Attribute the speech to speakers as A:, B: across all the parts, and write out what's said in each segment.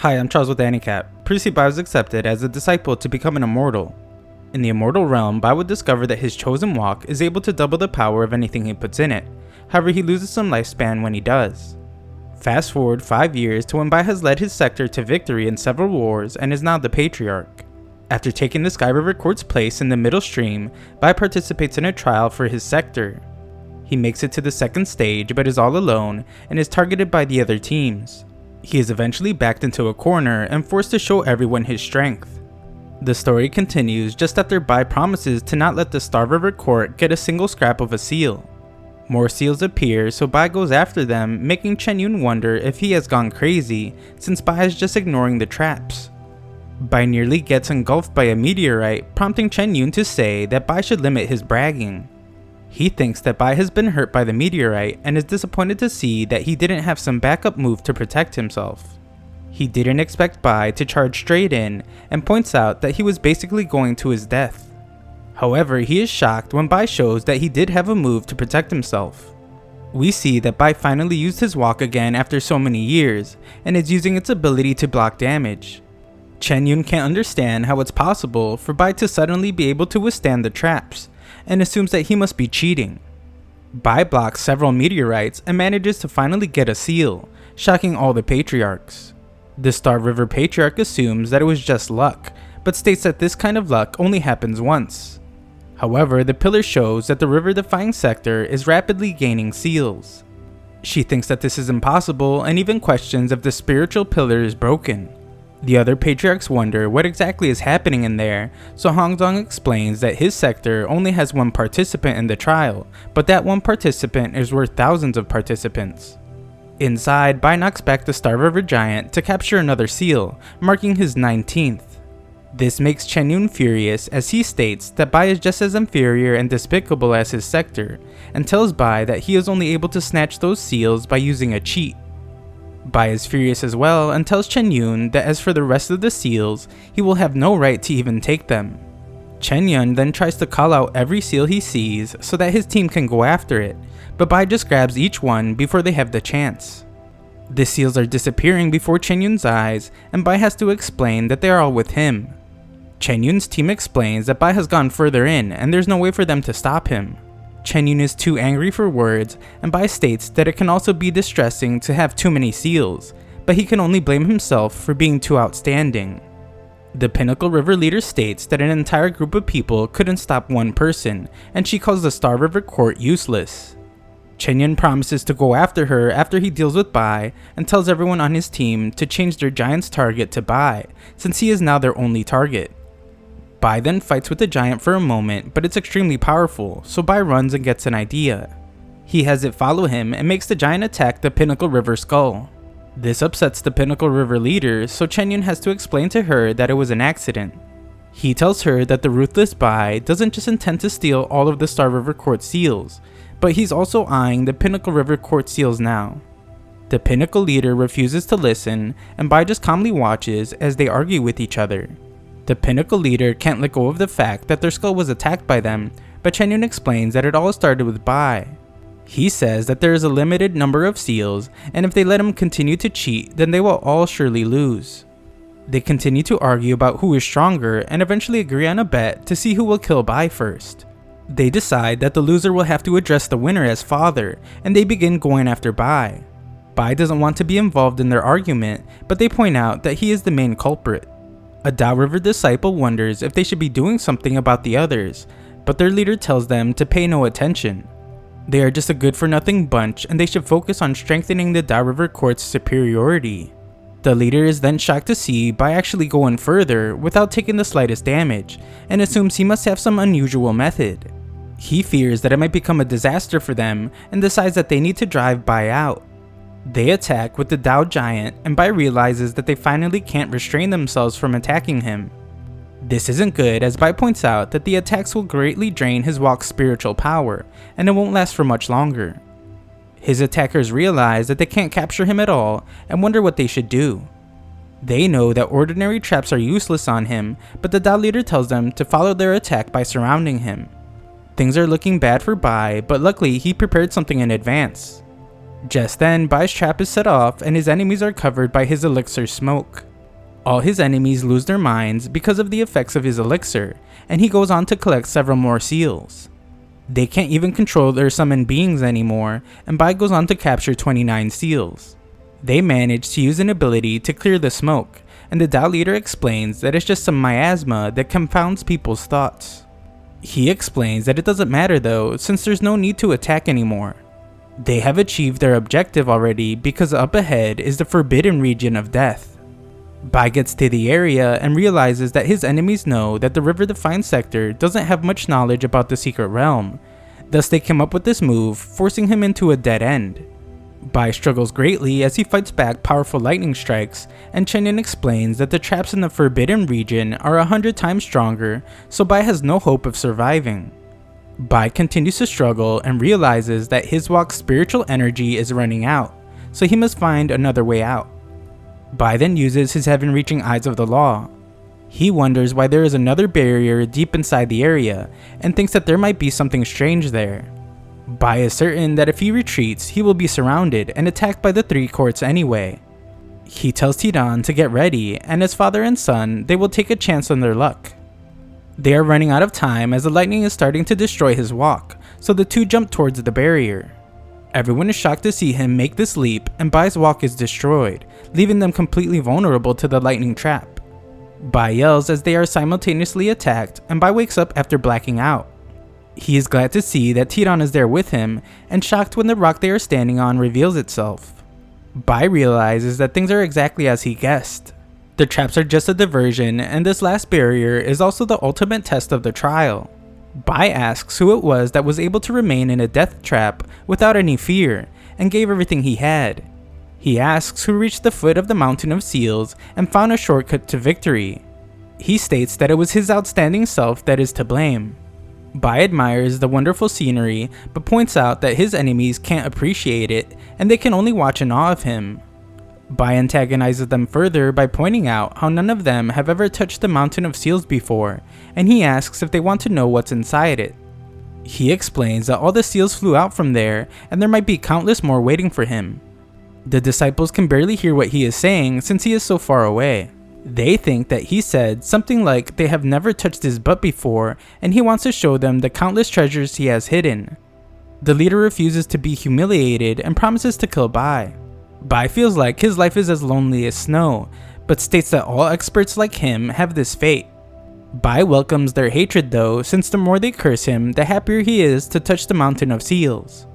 A: Hi, I'm Charles with AniCap. Previously, Bai was accepted as a disciple to become an immortal. In the immortal realm, Bai would discover that his chosen walk is able to double the power of anything he puts in it. However, he loses some lifespan when he does. Fast forward 5 years to when Bai has led his sector to victory in several wars and is now the patriarch. After taking the Sky River Court's place in the middle stream, Bai participates in a trial for his sector. He makes it to the second stage but is all alone and is targeted by the other teams. He is eventually backed into a corner and forced to show everyone his strength. The story continues just after Bai promises to not let the Star River Court get a single scrap of a seal. More seals appear, so Bai goes after them, making Chen Yun wonder if he has gone crazy since Bai is just ignoring the traps. Bai nearly gets engulfed by a meteorite, prompting Chen Yun to say that Bai should limit his bragging. He thinks that Bai has been hurt by the meteorite and is disappointed to see that he didn't have some backup move to protect himself. He didn't expect Bai to charge straight in and points out that he was basically going to his death. However, he is shocked when Bai shows that he did have a move to protect himself. We see that Bai finally used his walk again after so many years and is using its ability to block damage. Chen Yun can't understand how it's possible for Bai to suddenly be able to withstand the traps, and assumes that he must be cheating. Bai blocks several meteorites and manages to finally get a seal, shocking all the patriarchs. The Star River Patriarch assumes that it was just luck, but states that this kind of luck only happens once. However, the pillar shows that the river-defying sector is rapidly gaining seals. She thinks that this is impossible and even questions if the spiritual pillar is broken. The other patriarchs wonder what exactly is happening in there, so Hongdong explains that his sector only has one participant in the trial, but that one participant is worth thousands of participants. Inside, Bai knocks back the Star River Giant to capture another seal, marking his 19th. This makes Chen Yun furious as he states that Bai is just as inferior and despicable as his sector, and tells Bai that he is only able to snatch those seals by using a cheat. Bai is furious as well and tells Chen Yun that as for the rest of the seals, he will have no right to even take them. Chen Yun then tries to call out every seal he sees so that his team can go after it, but Bai just grabs each one before they have the chance. The seals are disappearing before Chen Yun's eyes, and Bai has to explain that they are all with him. Chen Yun's team explains that Bai has gone further in and there's no way for them to stop him. Chen Yun is too angry for words, and Bai states that it can also be distressing to have too many seals, but he can only blame himself for being too outstanding. The Pinnacle River leader states that an entire group of people couldn't stop one person, and she calls the Star River Court useless. Chen Yun promises to go after her after he deals with Bai, and tells everyone on his team to change their giant's target to Bai, since he is now their only target. Bai then fights with the giant for a moment, but it's extremely powerful, so Bai runs and gets an idea. He has it follow him and makes the giant attack the Pinnacle River skull. This upsets the Pinnacle River leader, so Chen Yun has to explain to her that it was an accident. He tells her that the ruthless Bai doesn't just intend to steal all of the Star River Court seals, but he's also eyeing the Pinnacle River Court seals now. The Pinnacle leader refuses to listen, and Bai just calmly watches as they argue with each other. The Pinnacle leader can't let go of the fact that their skull was attacked by them, but Chen Yun explains that it all started with Bai. He says that there is a limited number of seals, and if they let him continue to cheat, then they will all surely lose. They continue to argue about who is stronger and eventually agree on a bet to see who will kill Bai first. They decide that the loser will have to address the winner as father, and they begin going after Bai. Bai doesn't want to be involved in their argument, but they point out that he is the main culprit. A Dao River disciple wonders if they should be doing something about the others, but their leader tells them to pay no attention. They are just a good-for-nothing bunch and they should focus on strengthening the Dao River Court's superiority. The leader is then shocked to see Bai actually go in further without taking the slightest damage, and assumes he must have some unusual method. He fears that it might become a disaster for them and decides that they need to drive Bai out. They attack with the Dao Giant, and Bai realizes that they finally can't restrain themselves from attacking him. This isn't good, as Bai points out that the attacks will greatly drain his walk's spiritual power, and it won't last for much longer. His attackers realize that they can't capture him at all, and wonder what they should do. They know that ordinary traps are useless on him, but the Dao leader tells them to follow their attack by surrounding him. Things are looking bad for Bai, but luckily he prepared something in advance. Just then, Bai's trap is set off and his enemies are covered by his elixir smoke. All his enemies lose their minds because of the effects of his elixir, and he goes on to collect several more seals. They can't even control their summoned beings anymore, and Bai goes on to capture 29 seals. They manage to use an ability to clear the smoke, and the Dao leader explains that it's just some miasma that confounds people's thoughts. He explains that it doesn't matter though, since there's no need to attack anymore. They have achieved their objective already because up ahead is the forbidden region of death. Bai gets to the area and realizes that his enemies know that the river-defined sector doesn't have much knowledge about the secret realm, thus they come up with this move, forcing him into a dead end. Bai struggles greatly as he fights back powerful lightning strikes, and Nian explains that the traps in the forbidden region are 100 times stronger, so Bai has no hope of surviving. Bai continues to struggle and realizes that his walk's spiritual energy is running out, so he must find another way out. Bai then uses his heaven-reaching eyes of the law. He wonders why there is another barrier deep inside the area, and thinks that there might be something strange there. Bai is certain that if he retreats, he will be surrounded and attacked by the three courts anyway. He tells Tian to get ready, and as father and son, they will take a chance on their luck. They are running out of time as the lightning is starting to destroy his walk, so the two jump towards the barrier. Everyone is shocked to see him make this leap, and Bai's walk is destroyed, leaving them completely vulnerable to the lightning trap. Bai yells as they are simultaneously attacked, and Bai wakes up after blacking out. He is glad to see that Tian is there with him, and shocked when the rock they are standing on reveals itself. Bai realizes that things are exactly as he guessed. The traps are just a diversion, and this last barrier is also the ultimate test of the trial. Bai asks who it was that was able to remain in a death trap without any fear, and gave everything he had. He asks who reached the foot of the mountain of seals and found a shortcut to victory. He states that it was his outstanding self that is to blame. Bai admires the wonderful scenery, but points out that his enemies can't appreciate it, and they can only watch in awe of him. Bai antagonizes them further by pointing out how none of them have ever touched the mountain of seals before, and he asks if they want to know what's inside it. He explains that all the seals flew out from there, and there might be countless more waiting for him. The disciples can barely hear what he is saying since he is so far away. They think that he said something like they have never touched his butt before, and he wants to show them the countless treasures he has hidden. The leader refuses to be humiliated and promises to kill Bai. Bai feels like his life is as lonely as snow, but states that all experts like him have this fate. Bai welcomes their hatred though, since the more they curse him, the happier he is to touch the mountain of seals.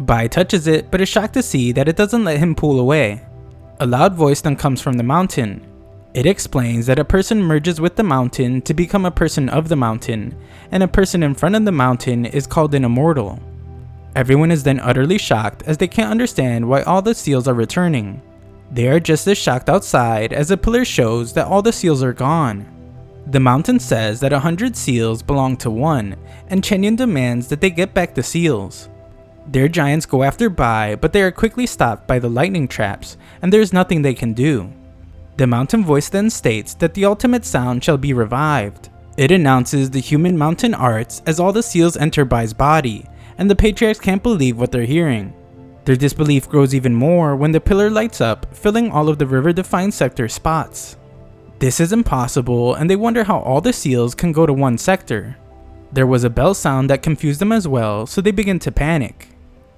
A: Bai touches it, but is shocked to see that it doesn't let him pull away. A loud voice then comes from the mountain. It explains that a person merges with the mountain to become a person of the mountain, and a person in front of the mountain is called an immortal. Everyone is then utterly shocked as they can't understand why all the seals are returning. They are just as shocked outside as the pillar shows that all the seals are gone. The mountain says that 100 seals belong to one, and Nian demands that they get back the seals. Their giants go after Bai, but they are quickly stopped by the lightning traps, and there is nothing they can do. The mountain voice then states that the ultimate sound shall be revived. It announces the human mountain arts as all the seals enter Bai's body, and the patriarchs can't believe what they're hearing. Their disbelief grows even more when the pillar lights up, filling all of the river-defined sector spots. This is impossible, and they wonder how all the seals can go to one sector. There was a bell sound that confused them as well, so they begin to panic.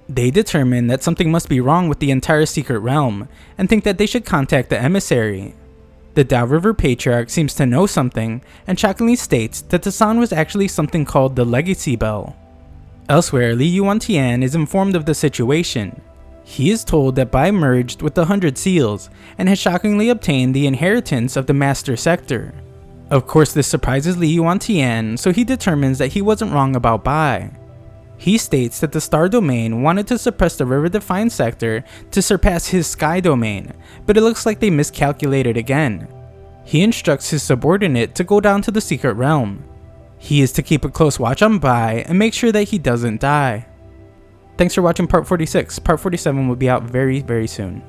A: They determine that something must be wrong with the entire secret realm, and think that they should contact the emissary. The Dao River Patriarch seems to know something, and shockingly states that the sound was actually something called the Legacy Bell. Elsewhere, Li Yuantian is informed of the situation. He is told that Bai merged with the 100 seals, and has shockingly obtained the inheritance of the Master Sector. Of course, this surprises Li Yuantian, so he determines that he wasn't wrong about Bai. He states that the Star Domain wanted to suppress the river-defined sector to surpass his Sky Domain, but it looks like they miscalculated again. He instructs his subordinate to go down to the secret realm. He is to keep a close watch on Bai and make sure that he doesn't die. Thanks for watching part 46. Part 47 will be out very, very soon.